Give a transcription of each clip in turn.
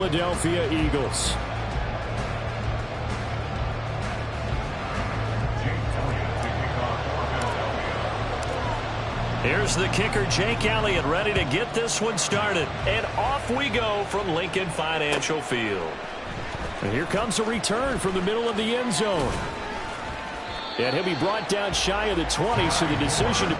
Philadelphia Eagles. Here's the kicker, Jake Elliott, ready to get this one started. And off we go from Lincoln Financial Field. And here comes a return from the middle of the end zone. And he'll be brought down shy of the 20, so the decision to...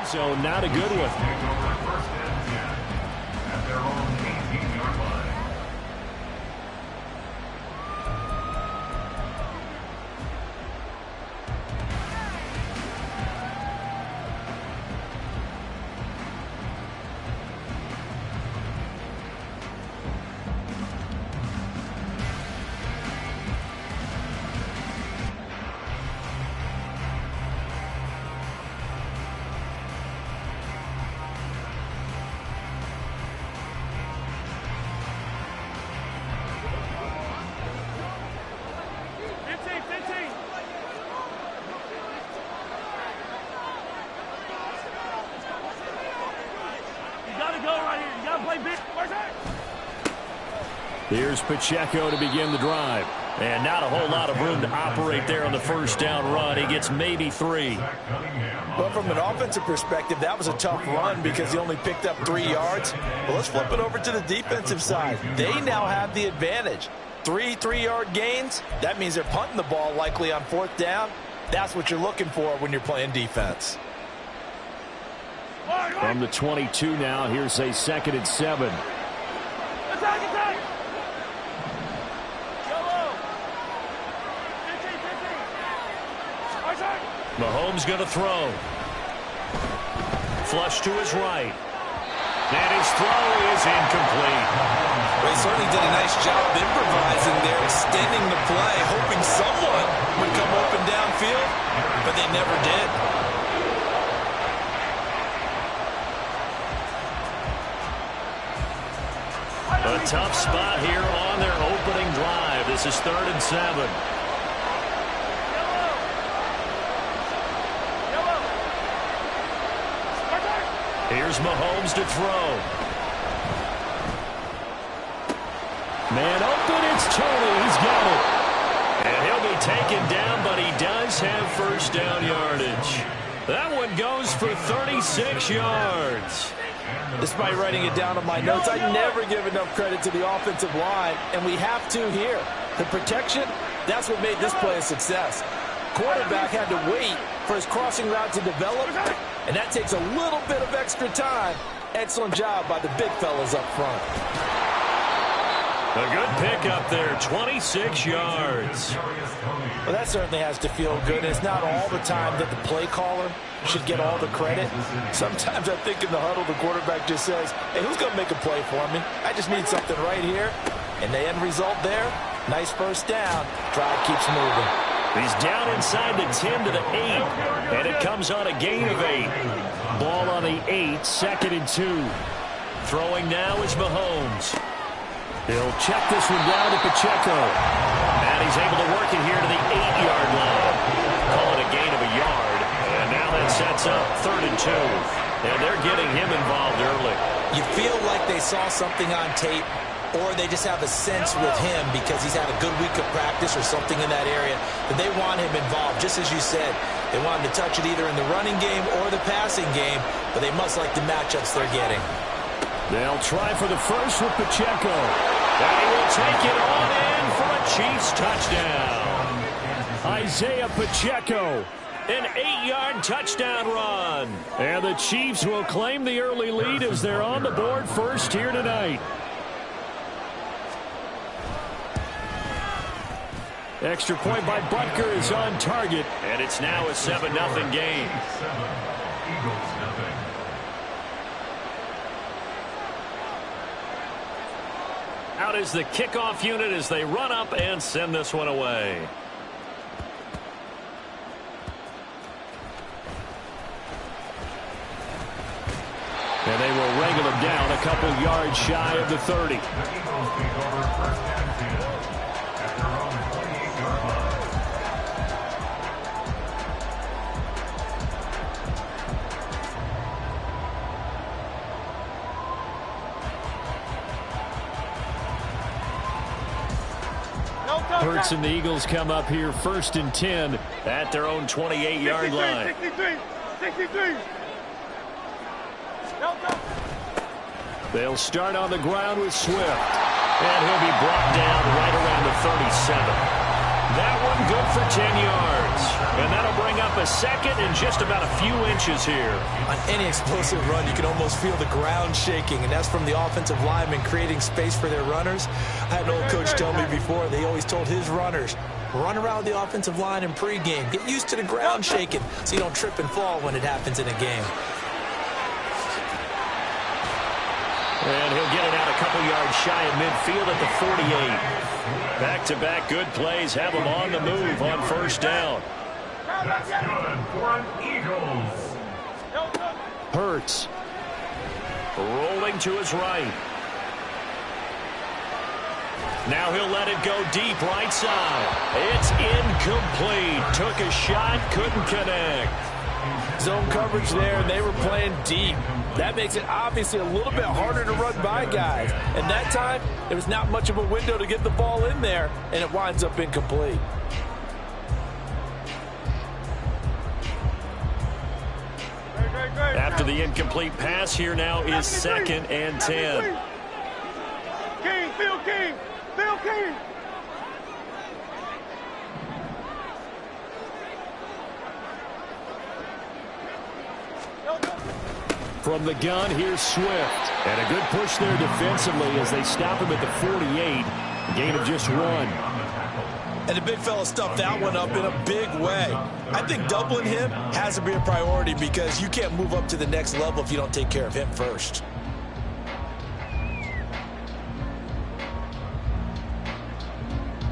So not a good one. Here's Pacheco to begin the drive. And not a whole lot of room to operate there on the first down run. He gets maybe 3. But from an offensive perspective, that was a tough run because he only picked up 3 yards. But let's flip it over to the defensive side. They now have the advantage. 3 3-yard gains. That means they're punting the ball likely on 4th down. That's what you're looking for when you're playing defense. From the 22 now, here's a 2nd and 7. Attack! Mahomes going to throw. Flush to his right. And his throw is incomplete. Well, he certainly did a nice job improvising there, extending the play, hoping someone would come open downfield, but they never did. A tough spot here on their opening drive. This is 3rd and 7. Here's Mahomes to throw. Man open, it's Tony. He's got it. And he'll be taken down, but he does have first down yardage. That one goes for 36 yards. Despite writing it down on my notes, I never give enough credit to the offensive line, and we have to here. The protection, that's what made this play a success. Quarterback had to wait for his crossing route to develop, and that takes a little bit of extra time. Excellent job by the big fellas up front. A good pickup there, 26 yards. Well, that certainly has to feel good. And it's not all the time that the play caller should get all the credit. Sometimes I think in the huddle, the quarterback just says, hey, who's going to make a play for me? I just need something right here. And the end result there, nice first down. Drive keeps moving. He's down inside the 10 to the 8, and it comes on a gain of 8. Ball on the 8, 2nd and 2. Throwing now is Mahomes. He'll check this one down to Pacheco. And he's able to work it here to the 8-yard line. Call it a gain of a yard. And now that sets up 3rd and 2. And they're getting him involved early. You feel like they saw something on tape, or they just have a sense with him because he's had a good week of practice or something in that area that they want him involved. Just as you said, they want him to touch it either in the running game or the passing game, but they must like the matchups they're getting. They'll try for the first with Pacheco. And he will take it on in for a Chiefs touchdown. Isaiah Pacheco, an 8-yard touchdown run. And the Chiefs will claim the early lead as they're on the board first here tonight. Extra point by Butker is on target, and it's now a 7-0 game. Out is the kickoff unit as they run up and send this one away. And they will wrangle him down a couple yards shy of the 30. Hurts and the Eagles come up here 1st and 10 at their own 28-yard line. 63. They'll start on the ground with Swift. And he'll be brought down right around the 37. That one good for 10 yards. And that'll bring up a second and just about a few inches here. On any explosive run, you can almost feel the ground shaking, and that's from the offensive linemen creating space for their runners. I had an old coach tell me before, they always told his runners, run around the offensive line in pregame. Get used to the ground shaking so you don't trip and fall when it happens in a game. And he'll get it out a couple yards shy of midfield at the 48. Back-to-back good plays have him on the move on 1st down. That's good for an Eagles. Hurts. Rolling to his right. Now he'll let it go deep right side. It's incomplete. Took a shot, couldn't connect. Zone coverage there, and they were playing deep. That makes it obviously a little bit harder to run by guys. And that time, there was not much of a window to get the ball in there, and it winds up incomplete. After the incomplete pass, here now is 2nd and 10. Phil King. From the gun, here's Swift. And a good push there defensively as they stop him at the 48. A gain of just 1. And the big fella stuffed that one up in a big way. I think doubling him has to be a priority because you can't move up to the next level if you don't take care of him first.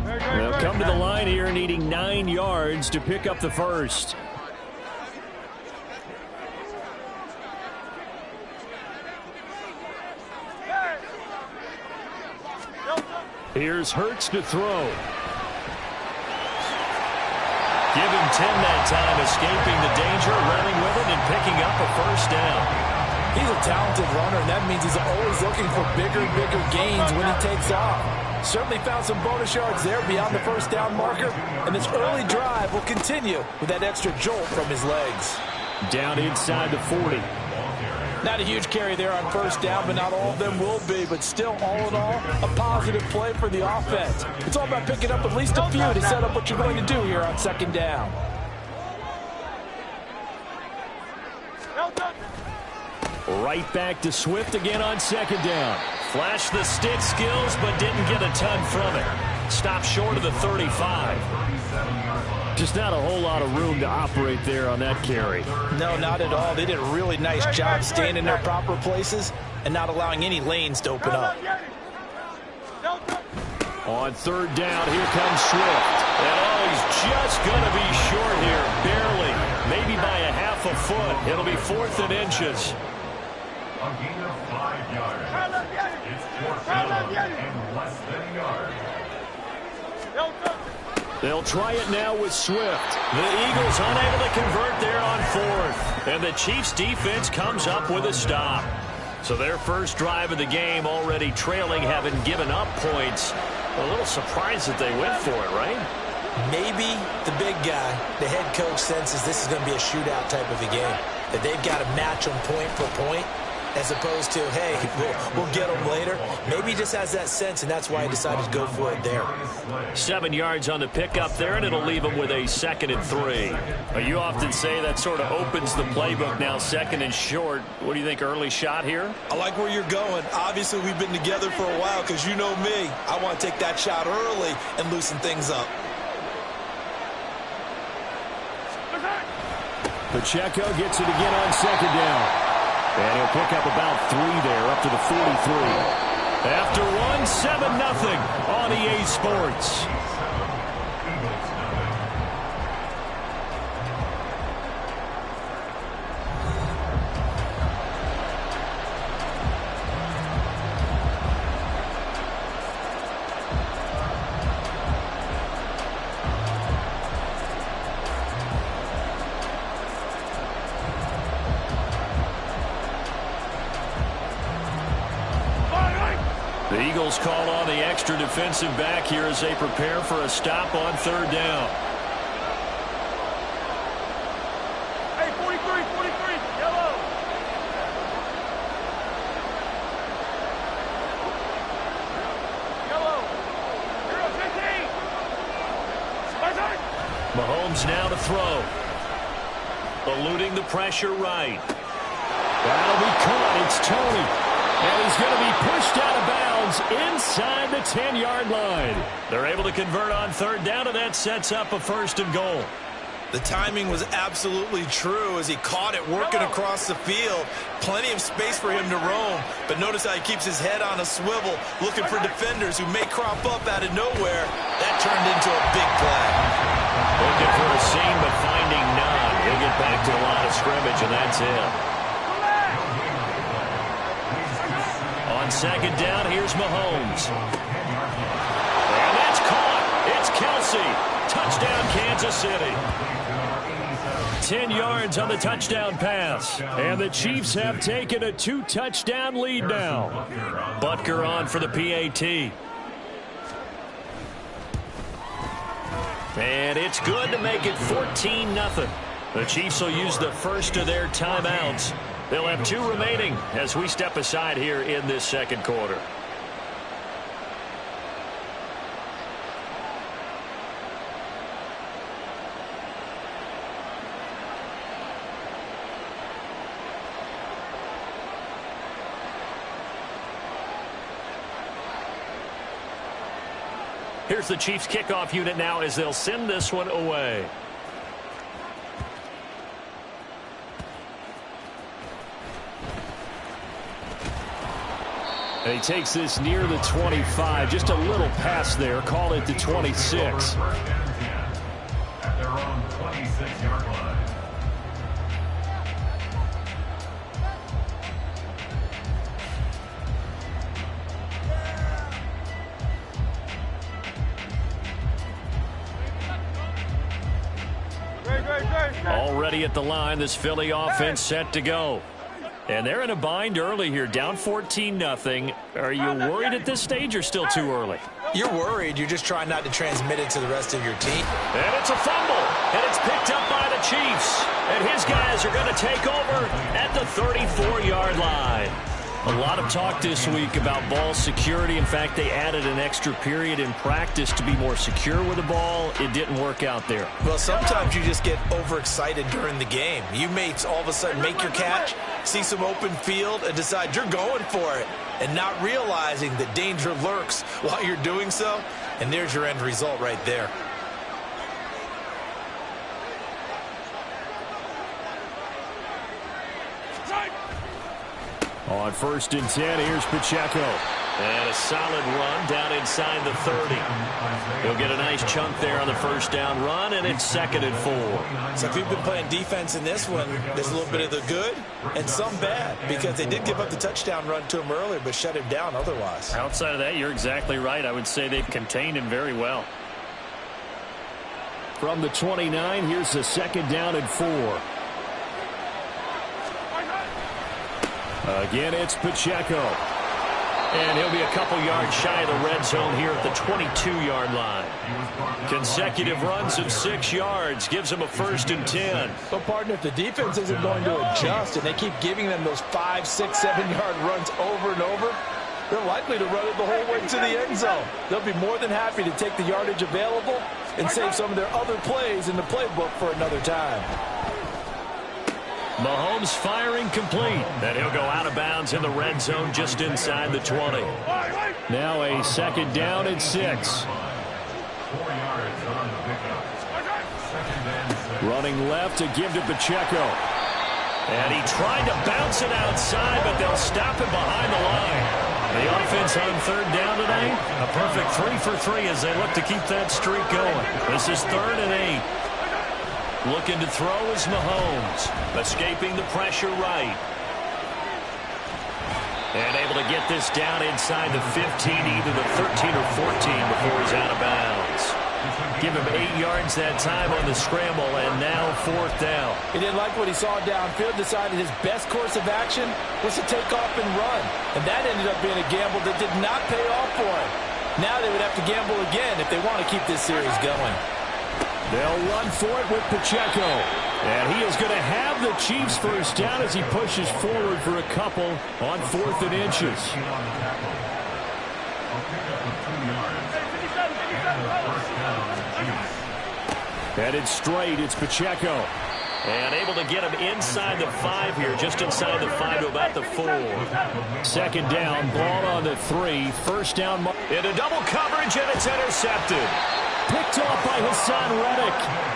They'll come to the line here needing 9 yards to pick up the first. Here's Hurts to throw. Give him 10 that time, escaping the danger, running with it, and picking up a 1st down. He's a talented runner, and that means he's always looking for bigger and bigger gains when he takes off. Certainly found some bonus yards there beyond the 1st down marker, and this early drive will continue with that extra jolt from his legs. Down inside the 40. Not a huge carry there on 1st down, but not all of them will be. But still, all in all, a positive play for the offense. It's all about picking up at least a few to set up what you're going to do here on 2nd down. Right back to Swift again on 2nd down. Flashed the stick skills, but didn't get a ton from it. Stopped short of the 35. Just not a whole lot of room to operate there on that carry. No, not at all. They did a really nice job staying in their proper places and not allowing any lanes to open up. On 3rd down, here comes Swift. And he's just going to be short here, barely. Maybe by a half a foot. It'll be 4th and inches. A gain of 5 yards. It's 4th down and less than a yard. They'll try it now with Swift. The Eagles unable to convert there on 4th. And the Chiefs defense comes up with a stop. So their first drive of the game already trailing, having given up points. A little surprised that they went for it, right? Maybe the big guy, the head coach, senses this is going to be a shootout type of a game. That they've got to match them point for point, as opposed to, hey, we'll get them later. Maybe he just has that sense, and that's why he decided to go for it there. 7 yards on the pickup there, and it'll leave him with a 2nd and 3. You often say that sort of opens the playbook now, 2nd and short. What do you think, early shot here? I like where you're going. Obviously, we've been together for a while because you know me. I want to take that shot early and loosen things up. Pacheco gets it again on second down. And he'll pick up about 3 there, up to the 43. After one, 7-0 on EA Sports. The Eagles call on the extra defensive back here as they prepare for a stop on third down. Hey, 43, yellow. Yellow. 0-15. Mahomes now to throw. Eluding the pressure right. That'll be caught. It's Tony. And he's going to be pushed out of bounds inside the 10-yard line. They're able to convert on third down, and that sets up a 1st and goal. The timing was absolutely true as he caught it working across the field. Plenty of space for him to roam. But notice how he keeps his head on a swivel, looking for defenders who may crop up out of nowhere. That turned into a big play. Looking for a seam, but finding none. He'll get back to the line of scrimmage, and that's it. On second down, here's Mahomes. And that's caught. It's Kelsey. Touchdown, Kansas City. 10 yards on the touchdown pass. And the Chiefs have taken a 2-touchdown lead now. Butker on for the PAT. And it's good to make it 14-0. The Chiefs will use the first of their timeouts. They'll have 2 remaining as we step aside here in this second quarter. Here's the Chiefs kickoff unit now as they'll send this one away. And he takes this near the 25. Just a little pass there. Call it the 26. At their own 26-yard line. Already at the line, this Philly offense set to go. And they're in a bind early here, down 14-0. Are you worried at this stage or still too early? You're worried. You're just trying not to transmit it to the rest of your team. And it's a fumble. And it's picked up by the Chiefs. And his guys are going to take over at the 34-yard line. A lot of talk this week about ball security. In fact, they added an extra period in practice to be more secure with the ball. It didn't work out there. Well, sometimes you just get overexcited during the game. You may all of a sudden make your catch, see some open field, and decide you're going for it, and not realizing that danger lurks while you're doing so. And there's your end result right there. On 1st and 10, here's Pacheco. And a solid run down inside the 30. He'll get a nice chunk there on the first down run, and it's 2nd and 4. So if you've been playing defense in this one, there's a little bit of the good and some bad, because they did give up the touchdown run to him earlier, but shut him down otherwise. Outside of that, you're exactly right. I would say they've contained him very well. From the 29, here's the 2nd down and 4. Again, it's Pacheco. And he'll be a couple yards shy of the red zone here at the 22-yard line. Consecutive runs of 6 yards gives him a 1st and 10. But, partner, if the defense isn't going to adjust and they keep giving them those 5, 6, 7-yard runs over and over, they're likely to run it the whole way to the end zone. They'll be more than happy to take the yardage available and save some of their other plays in the playbook for another time. Mahomes firing complete. And he'll go out of bounds in the red zone just inside the 20. Now a 2nd down and 6. 4 yards on the pickup. 2nd and 6. Running left to give to Pacheco. And he tried to bounce it outside, but they'll stop him behind the line. The offense on third down tonight, a perfect 3 for 3 as they look to keep that streak going. This is 3rd and 8. Looking to throw is Mahomes. Escaping the pressure right. And able to get this down inside the 15, either the 13 or 14 before he's out of bounds. Give him 8 yards that time on the scramble, and now 4th down. He didn't like what he saw downfield, decided his best course of action was to take off and run. And that ended up being a gamble that did not pay off for him. Now they would have to gamble again if they want to keep this series going. They'll run for it with Pacheco. And he is going to have the Chiefs first down as he pushes forward for a couple on 4th and inches. Headed straight, it's Pacheco. And able to get him inside the 5 here, just inside the 5 to about the 4. 2nd down, ball on the 3. 1st down. Into double coverage, and it's intercepted. Picked off by Hassan Reddick.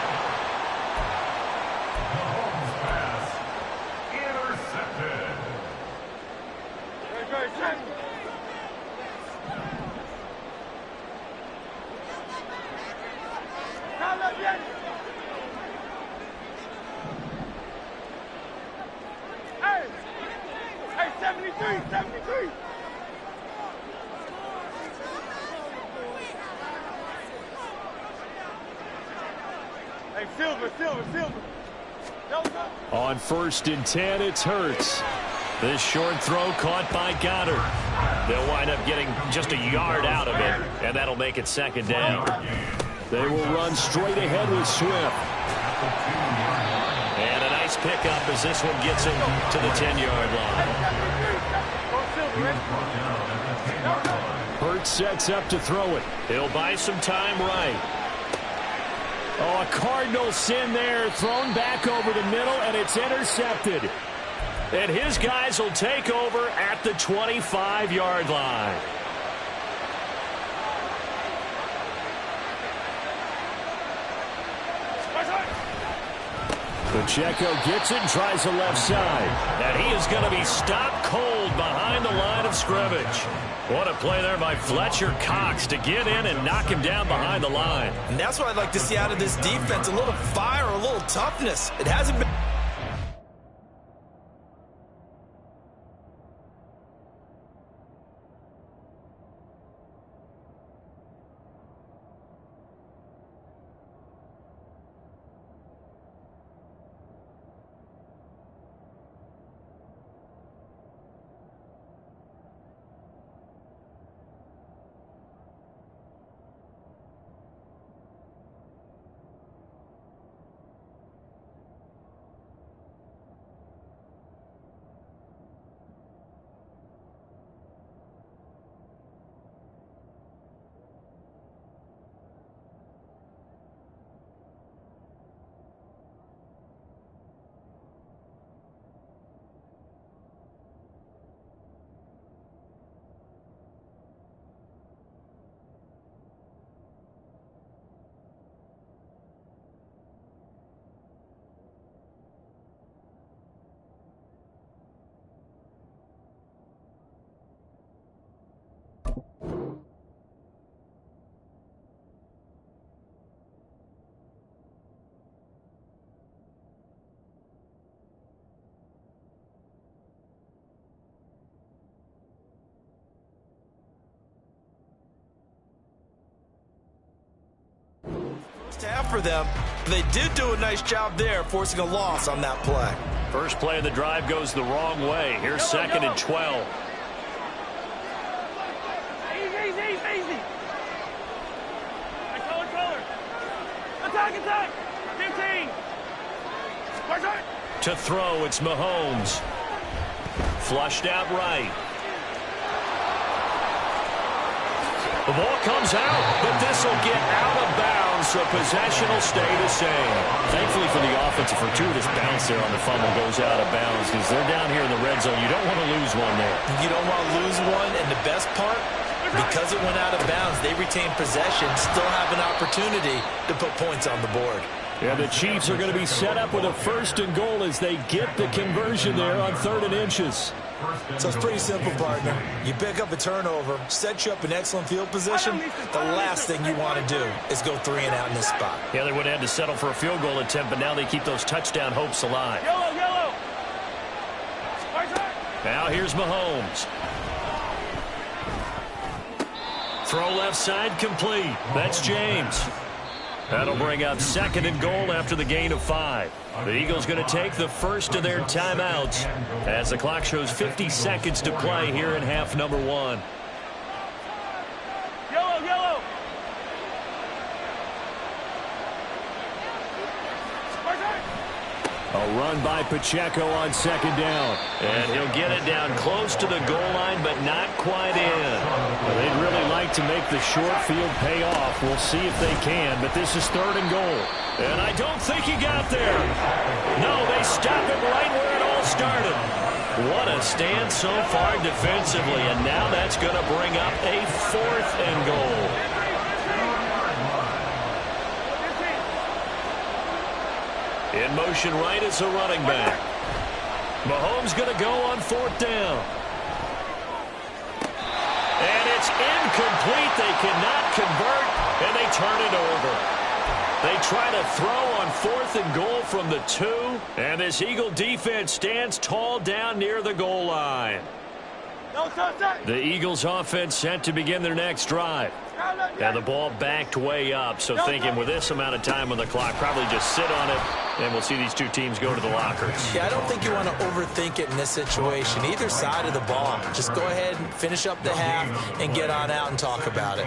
Hey, 73. Hey, Silver. On 1st and 10, it's Hurts. This short throw caught by Goddard. They'll wind up getting just a yard out of it, and that'll make it 2nd down. They will run straight ahead with Swift. And a nice pickup as this one gets him to the 10-yard line. Hurts sets up to throw it. He'll buy some time right. Oh, a Cardinal sin there, thrown back over the middle, and it's intercepted. And his guys will take over at the 25-yard line. Pacheco gets it and tries the left side. And he is going to be stopped cold behind the line of scrimmage. What a play there by Fletcher Cox to get in and knock him down behind the line. And that's what I'd like to see out of this defense, a little fire, a little toughness. It hasn't been... half for them. They did do a nice job there, forcing a loss on that play. First play of the drive goes the wrong way. Here's 2nd and 12. Easy. Color. Attack. 15. To throw, it's Mahomes. Flushed out right. The ball comes out, but this will get out of bounds, so possession will stay the same. Thankfully for the offense, a fortuitous bounce there on the fumble goes out of bounds because they're down here in the red zone. You don't want to lose one there. You don't want to lose one, and the best part, because it went out of bounds, they retain possession, still have an opportunity to put points on the board. And the Chiefs are going to be set up with a 1st and goal as they get the conversion there on 3rd and inches. So it's pretty simple, partner. You pick up a turnover, set you up in excellent field position. The last thing you want to do is go 3 and out in this spot. Yeah, they would have had to settle for a field goal attempt, but now they keep those touchdown hopes alive. Yellow. Now here's Mahomes. Throw left side complete. That's James. That'll bring up 2nd and goal after the gain of 5. The Eagles going to take the first of their timeouts as the clock shows 50 seconds to play here in half number 1. Yellow. A run by Pacheco on 2nd down. And he'll get it down close to the goal line, but not quite in. Well, they'd really like to make the short field pay off. We'll see if they can, but this is 3rd and goal. And I don't think he got there. No, they stop him right where it all started. What a stand so far defensively, and now that's going to bring up a 4th and goal. In motion right is a running back. Mahomes going to go on 4th down. And it's incomplete. They cannot convert, and they turn it over. They try to throw on 4th and goal from the 2, and this Eagle defense stands tall down near the goal line. The Eagles offense set to begin their next drive. And the ball backed way up, so thinking with this amount of time on the clock, probably just sit on it, and we'll see these two teams go to the lockers. Yeah, I don't think you want to overthink it in this situation. Either side of the ball. Just go ahead and finish up the half and get on out and talk about it.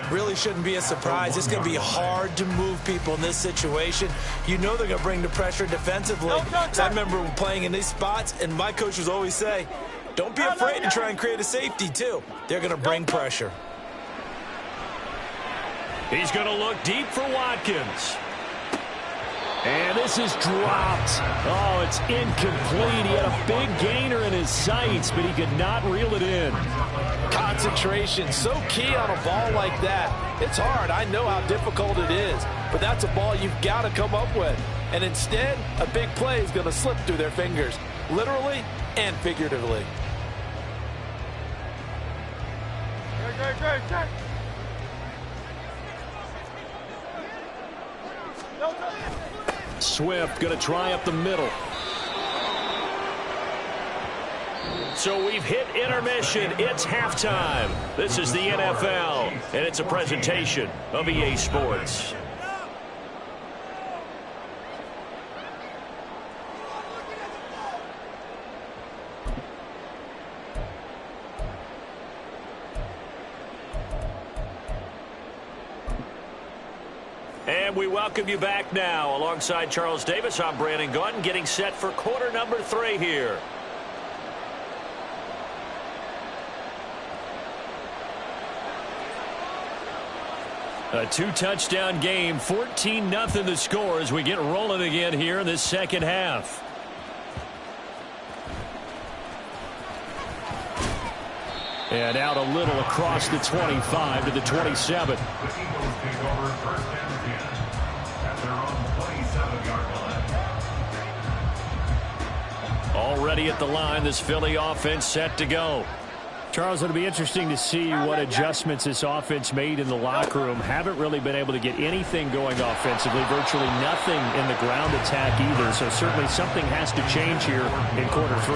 Really shouldn't be a surprise. It's going to be hard to move people in this situation. You know they're going to bring the pressure defensively. I remember playing in these spots, and my coach was always say, don't be afraid to try and create a safety, too. They're going to bring pressure. He's going to look deep for Watkins. And this is dropped. Oh, it's incomplete. He had a big gainer in his sights, but he could not reel it in. Concentration, so key on a ball like that. It's hard. I know how difficult it is, but that's a ball you've got to come up with. And instead, a big play is going to slip through their fingers, literally and figuratively. Great. Swift going to try up the middle. So we've hit intermission. It's halftime. This is the NFL, and it's a presentation of EA Sports. And we welcome you back now. Alongside Charles Davis, I'm Brandon Gaudin, getting set for quarter number 3 here. A 2-touchdown game, 14-0 the score as we get rolling again here in this second half. And out a little across the 25 to the 27. Already at the line, this Philly offense set to go. Charles, it'll be interesting to see what adjustments this offense made in the locker room. Haven't really been able to get anything going offensively, virtually nothing in the ground attack either. So certainly something has to change here in quarter 3.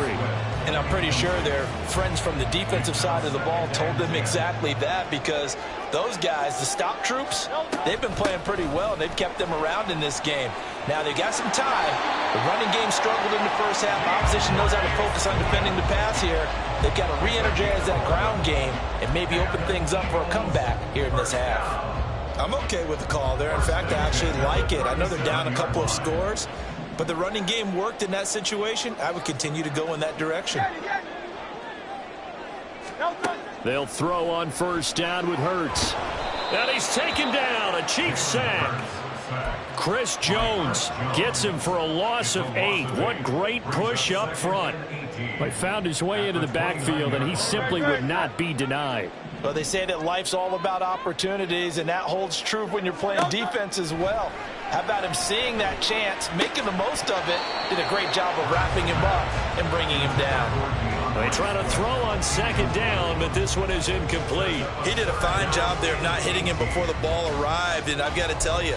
And I'm pretty sure their friends from the defensive side of the ball told them exactly that, because those guys, the stop troops, they've been playing pretty well, and they've kept them around in this game. Now, they got some time. The running game struggled in the first half. Opposition knows how to focus on defending the pass here. They've got to re-energize that ground game and maybe open things up for a comeback here in this half. I'm okay with the call there. In fact, I actually like it. I know they're down a couple of scores, but the running game worked in that situation. I would continue to go in that direction. They'll throw on first down with Hurts. And he's taken down. A Chiefs sack. Chris Jones gets him for a loss of 8. What great push up front. But found his way into the backfield, and he simply would not be denied. Well, they say that life's all about opportunities, and that holds true when you're playing defense as well. How about him seeing that chance, making the most of it, did a great job of wrapping him up and bringing him down. They try to throw on second down, but this one is incomplete. He did a fine job there of not hitting him before the ball arrived, and I've got to tell you,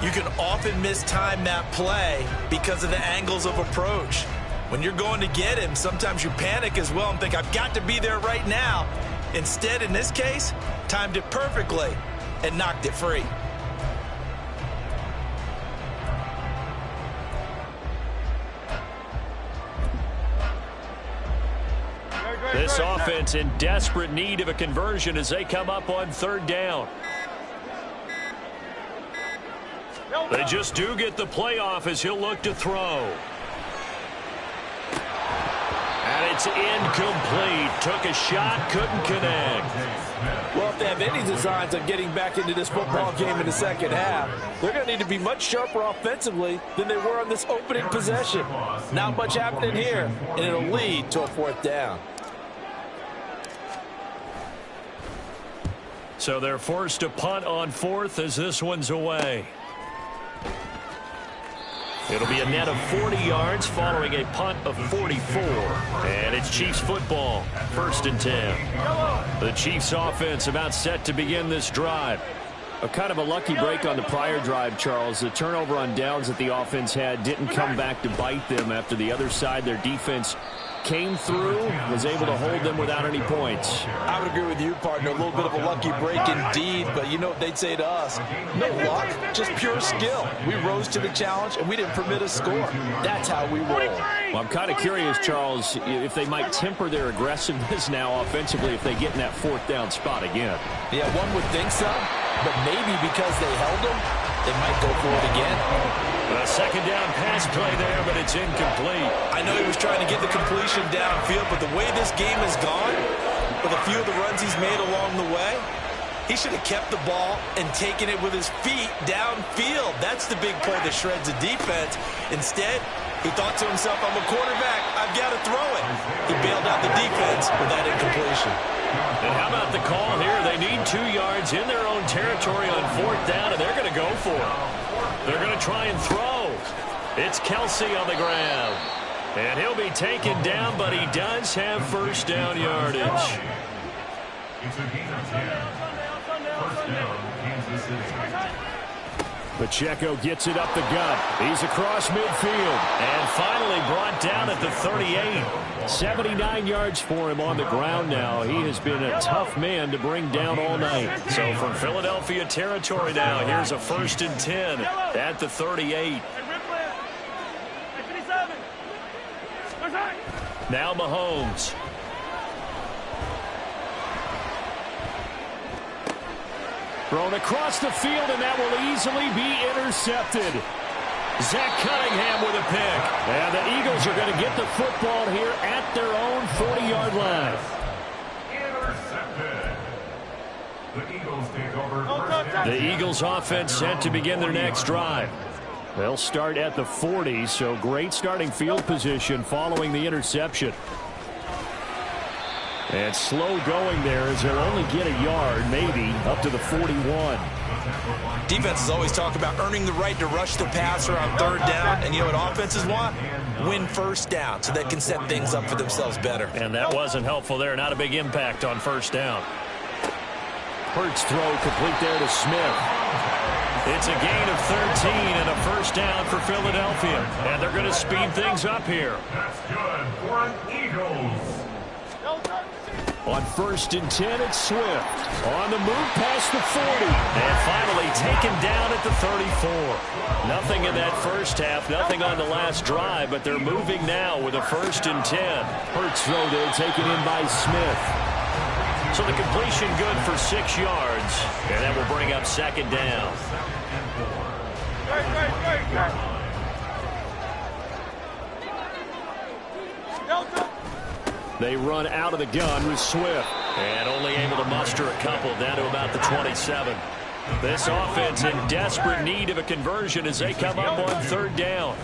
you can often mistime that play because of the angles of approach. When you're going to get him, sometimes you panic as well and think, I've got to be there right now. Instead, in this case, timed it perfectly and knocked it free. This offense in desperate need of a conversion as they come up on third down. They just do get the play off as he'll look to throw. And it's incomplete. Took a shot, couldn't connect. Well, if they have any designs of getting back into this football game in the second half, they're going to need to be much sharper offensively than they were on this opening possession. Not much happening here, and it'll lead to a fourth down. So they're forced to punt on fourth as this one's away. It'll be a net of 40 yards following a punt of 44. And it's Chiefs football, 1st and 10. The Chiefs offense about set to begin this drive. A kind of a lucky break on the prior drive, Charles. The turnover on downs that the offense had didn't come back to bite them after the other side. Their defense came through, was able to hold them without any points. I would agree with you, partner. A little bit of a lucky break indeed, but you know what they'd say to us? No luck, just pure skill. We rose to the challenge, and we didn't permit a score. That's how we roll. Well, I'm kind of curious, Charles, if they might temper their aggressiveness now offensively if they get in that fourth down spot again. Yeah, one would think so, but maybe because they held them, they might go for it again. A second down pass play there, but it's incomplete. I know he was trying to get the completion downfield, but the way this game has gone, with a few of the runs he's made along the way, he should have kept the ball and taken it with his feet downfield. That's the big play that shreds the defense. Instead, he thought to himself, I'm a quarterback, I've got to throw it. He bailed out the defense with that incompletion. And how about the call here? They need 2 yards in their own territory on fourth down, and they're going to go for it. They're going to try and throw. It's Kelsey on the ground. And he'll be taken down, but he does have first down yardage. It's a gain of 10. First down, Kansas City. Pacheco gets it up the gut. He's across midfield. And finally brought down at the 38. 79 yards for him on the ground now. He has been a tough man to bring down all night. So from Philadelphia territory now, here's a 1st and 10 at the 38. Now Mahomes. Thrown across the field, and that will easily be intercepted. Zach Cunningham with a pick. And the Eagles are going to get the football here at their own 40-yard line. Intercepted. The Eagles take over first down. The Eagles offense set to begin their next drive. They'll start at the 40, so great starting field position following the interception. And slow going there as they'll only get a yard, maybe, up to the 41. Defenses always talk about earning the right to rush the passer on third down, and you know what offenses want? Win first down so they can set things up for themselves better. And that wasn't helpful there. Not a big impact on first down. Hurts throw complete there to Smith. It's a gain of 13 and a first down for Philadelphia. And they're going to speed things up here. That's good for an Eagles. On 1st and 10, it's Swift. On the move past the 40. And finally taken down at the 34. Nothing in that first half, nothing on the last drive, but they're moving now with a 1st and 10. Hurts throw there taken in by Smith. So the completion good for 6 yards. And that will bring up second down. They run out of the gun with Swift. And only able to muster a couple down to about the 27. This offense in desperate need of a conversion as they come up on third down.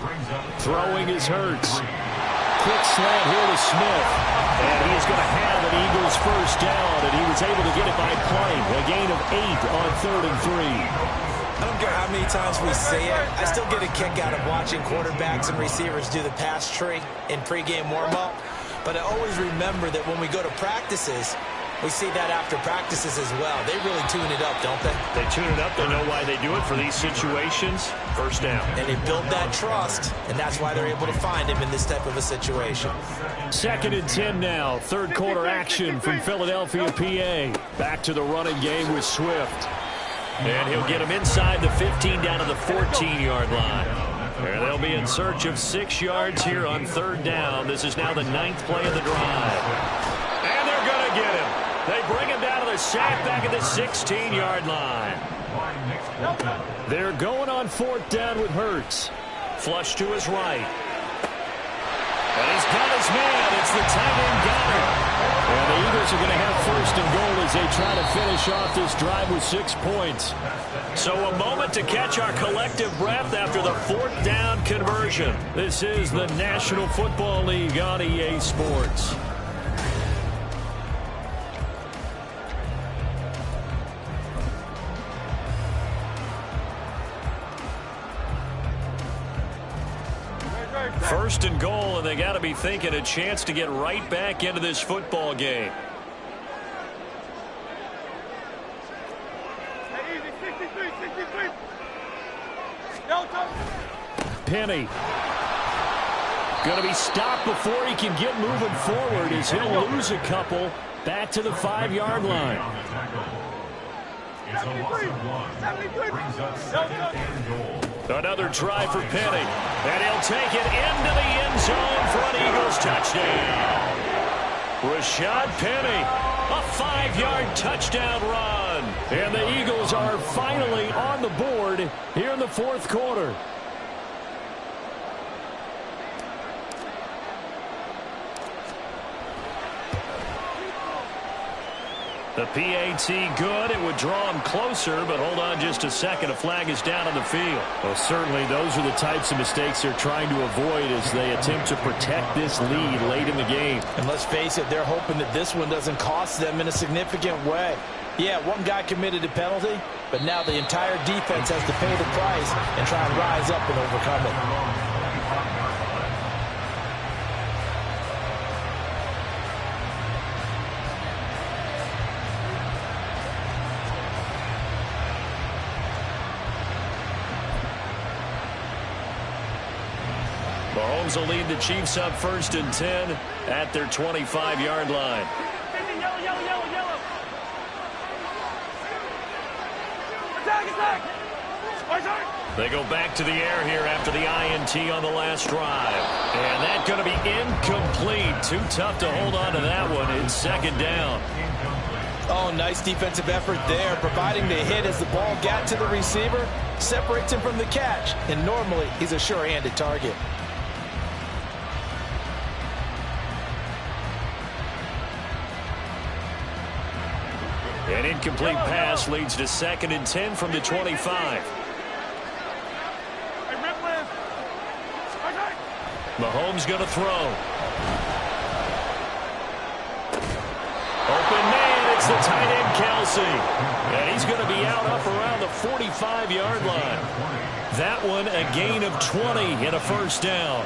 Throwing is Hurts. Quick slant here to Smith. And he is going to have an Eagles first down. And he was able to get it by playing. A gain of 8 on 3rd and 3. I don't care how many times we say it, I still get a kick out of watching quarterbacks and receivers do the pass tree in pregame warm-up. But I always remember that when we go to practices, we see that after practices as well. They really tune it up, don't they? They tune it up. They know why they do it for these situations. First down. And they build that trust, and that's why they're able to find him in this type of a situation. 2nd and 10 now. Third quarter action from Philadelphia, PA. Back to the running game with Swift. And he'll get him inside the 15 down to the 14-yard line. And they'll be in search of 6 yards here on 3rd down. This is now the 9th play of the drive. And they're going to get him. They bring him down to the sack back at the 16-yard line. They're going on 4th down with Hurts. Flush to his right. And he's got his man. It's the tight end Goddard. And the Eagles are going to have 1st and goal as they try to finish off this drive with 6 points. So a moment to catch our collective breath after the 4th down conversion. This is the National Football League on EA Sports. First and goal, and they got to be thinking a chance to get right back into this football game. Hey, easy, 63, 63. Penny. Going to be stopped before he can get moving forward as he'll lose a couple back to the 5-yard line. It's a loss of 1. Brings up 2nd and goal. Another try for Penny. And he'll take it into the end zone for an Eagles touchdown. Rashad Penny, a 5-yard touchdown run. And the Eagles are finally on the board here in the 4th quarter. The PAT good. It would draw him closer, but hold on just a second. A flag is down on the field. Well, certainly those are the types of mistakes they're trying to avoid as they attempt to protect this lead late in the game. And let's face it, they're hoping that this one doesn't cost them in a significant way. Yeah, one guy committed a penalty, but now the entire defense has to pay the price and try and rise up and overcome it. Mahomes will lead the Chiefs up 1st and 10 at their 25-yard line. Yellow, yellow, yellow, yellow. Attack, attack. They go back to the air here after the INT on the last drive. And that's going to be incomplete. Too tough to hold on to that one. It's 2nd down. Oh, nice defensive effort there, providing the hit as the ball got to the receiver, separates him from the catch, and normally he's a sure-handed target. An incomplete pass leads to 2nd and 10 from the 25. Mahomes going to throw. Open man, it's the tight end Kelsey. And he's going to be out up around the 45-yard line. That one a gain of 20 and a 1st down.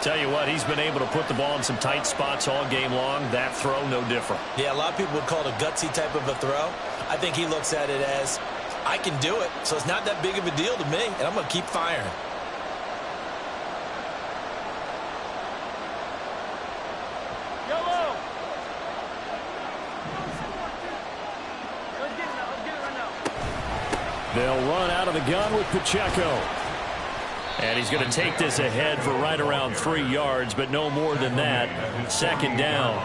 Tell you what, he's been able to put the ball in some tight spots all game long. That throw, no different. Yeah, a lot of people would call it a gutsy type of a throw. I think he looks at it as, I can do it, so it's not that big of a deal to me, and I'm going to keep firing. Yellow. Let's get it right now. They'll run out of the gun with Pacheco. And he's going to take this ahead for right around 3 yards, but no more than that. 2nd down.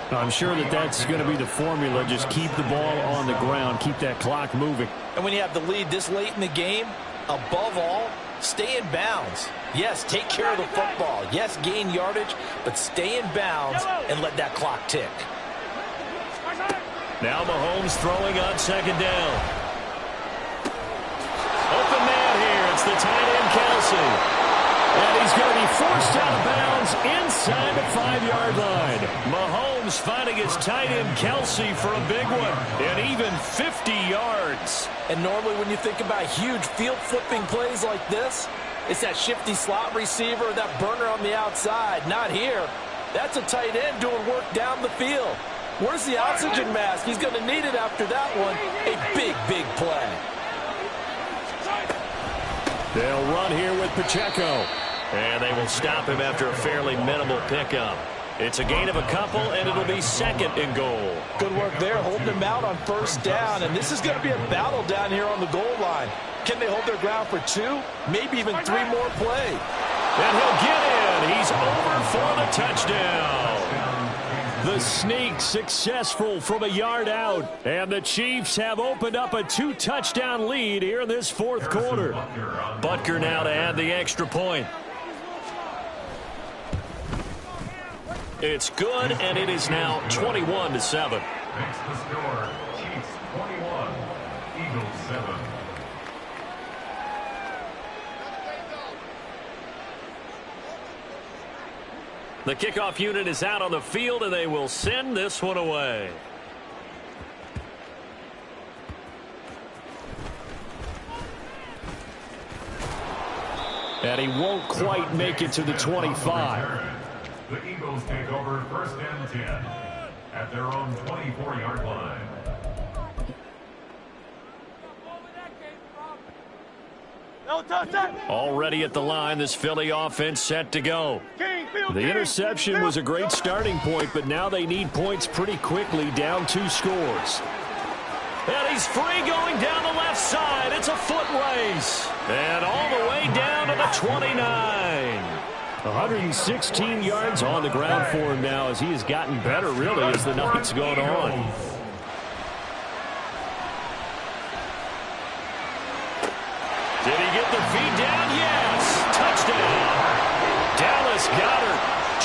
I'm sure that that's going to be the formula. Just keep the ball on the ground. Keep that clock moving. And when you have the lead this late in the game, above all, stay in bounds. Yes, take care of the football. Yes, gain yardage, but stay in bounds and let that clock tick. Now Mahomes throwing on 2nd down. Open man here. It's the tight end Kelsey. And he's going to be forced out of bounds inside the 5-yard line. Mahomes finding his tight end Kelsey for a big one, and even 50 yards. And normally when you think about huge field-flipping plays like this, it's that shifty slot receiver, that burner on the outside. Not here. That's a tight end doing work down the field. Where's the oxygen mask? He's going to need it after that one. A big, big play. They'll run here with Pacheco. And they will stop him after a fairly minimal pickup. It's a gain of a couple, and it'll be 2nd and goal. Good work there, holding him out on 1st down. And this is going to be a battle down here on the goal line. Can they hold their ground for 2, maybe even 3 more plays? And he'll get in. He's over for the touchdown. The sneak successful from a yard out. And the Chiefs have opened up a 2-touchdown lead here in this 4th quarter. Butker now to add the extra point. It's good, and it is now 21-7. Makes the score. Chiefs 21, Eagles 7. The kickoff unit is out on the field, and they will send this one away. And he won't quite make it to the 25. The Eagles take over 1st and 10 at their own 24-yard line. Already at the line, this Philly offense set to go. The interception was a great starting point, but now they need points pretty quickly, down 2 scores. And he's free going down the left side. It's a foot race. And all the way down to the 29. 116 yards on the ground for him now as he has gotten better, really, as the night's gone on. Did he get the feed down? Yes. Touchdown. Dallas Goedert,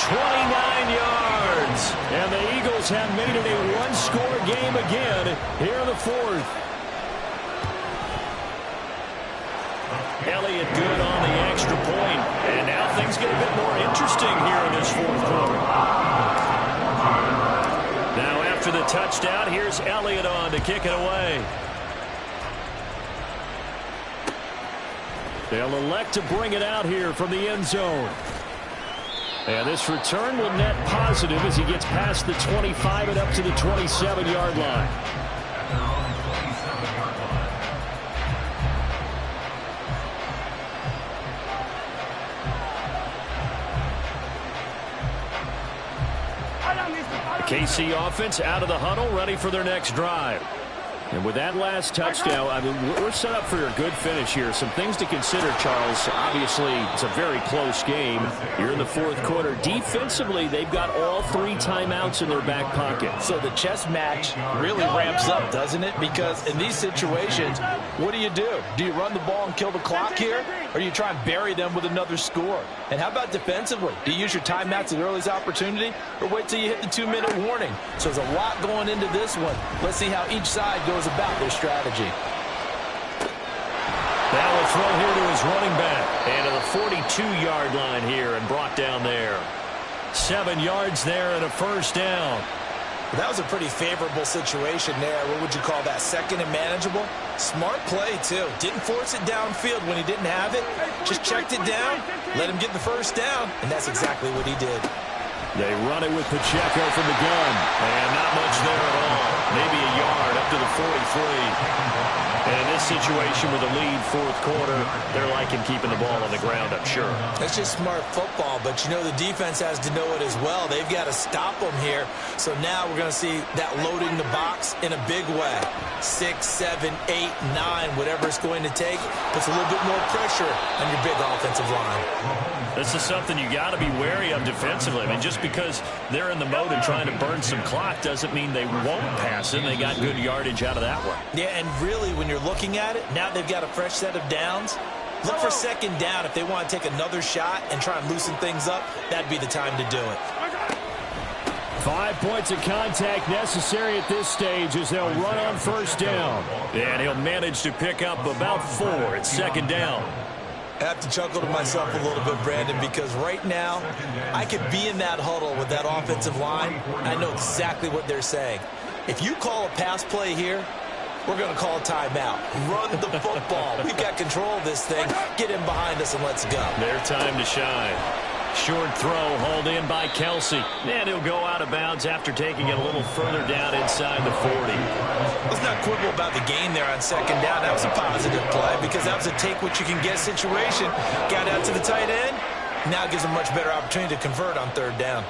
29 yards. And the Eagles have made it a 1-score game again here in the 4th. Elliott good on the extra point. And now things get a bit more interesting here in this 4th quarter. Now after the touchdown, here's Elliott on to kick it away. They'll elect to bring it out here from the end zone. And this return will net positive as he gets past the 25 and up to the 27-yard line. The KC offense out of the huddle, ready for their next drive. And with that last touchdown, I mean, we're set up for a good finish here. Some things to consider, Charles. Obviously, it's a very close game. You're in the 4th quarter. Defensively, they've got all 3 timeouts in their back pocket. So the chess match really ramps up, doesn't it? Because in these situations, what do? Do you run the ball and kill the clock here? Or do you try and bury them with another score? And how about defensively? Do you use your timeouts at earliest opportunity? Or wait till you hit the 2-minute warning? So there's a lot going into this one. Let's see how each side goes about their strategy. Now a throw here to his running back. And to the 42-yard line here and brought down there. 7 yards there and a 1st down. That was a pretty favorable situation there. What would you call that? 2nd and manageable? Smart play, too. Didn't force it downfield when he didn't have it. Just checked it down, let him get the 1st down, and that's exactly what he did. They run it with Pacheco from the gun. And not much there at all. Maybe a yard up to the 43. And in this situation with a lead 4th quarter, they're liking keeping the ball on the ground, I'm sure. That's just smart football, but you know the defense has to know it as well. They've got to stop them here. So now we're going to see that loading the box in a big way. 6, 7, 8, 9, whatever it's going to take, puts a little bit more pressure on your big offensive line. This is something you got to be wary of defensively. I mean, just because they're in the mode and trying to burn some clock doesn't mean they won't pass it. They got good yardage out of that one. Yeah, and really, when you're looking at it, now they've got a fresh set of downs. Look for 2nd down if they want to take another shot and try and loosen things up. That'd be the time to do it. 5 points of contact necessary at this stage as they'll run on 1st down. And he'll manage to pick up about 4 at 2nd down. I have to chuckle to myself a little bit, Brandon, because right now I could be in that huddle with that offensive line, and I know exactly what they're saying. If you call a pass play here, we're going to call a timeout. Run the football. We've got control of this thing. Get in behind us and let's go. Their time to shine. Short throw hauled in by Kelsey. And he'll go out of bounds after taking it a little further down inside the 40. Let's not quibble about the gain there on second down. That was a positive play because that was a take-what-you-can-get situation. Got out to the tight end. Now it gives them a much better opportunity to convert on third down.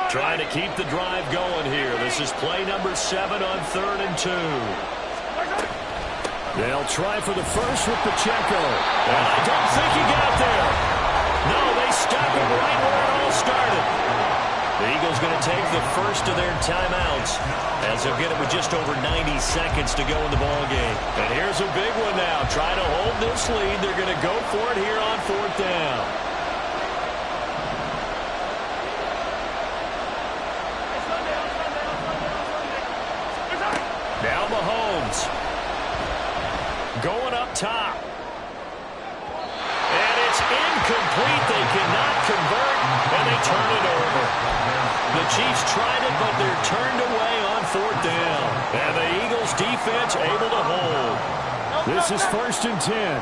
Trying to keep the drive going here. This is play number 7 on 3rd and 2. They'll try for the first with Pacheco. And I don't think he got there. No, they stop him right where it all started. The Eagles going to take the first of their timeouts as they'll get it with just over 90 seconds to go in the ballgame. And here's a big one now. Trying to hold this lead. They're going to go for it here on 4th down. Now Mahomes going up top. And it's incomplete. They cannot convert, and they turn it over. The Chiefs tried it, but they're turned away on 4th down. And the Eagles defense able to hold. This is 1st and 10.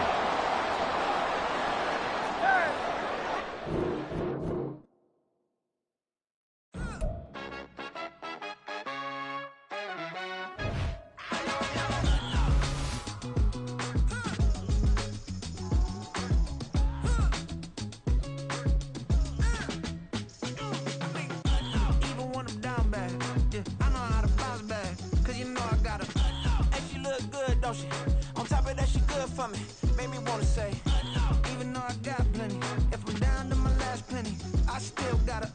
On top of that, she good for me. Made me wanna say, even though I got plenty, if I'm down to my last penny, I still gotta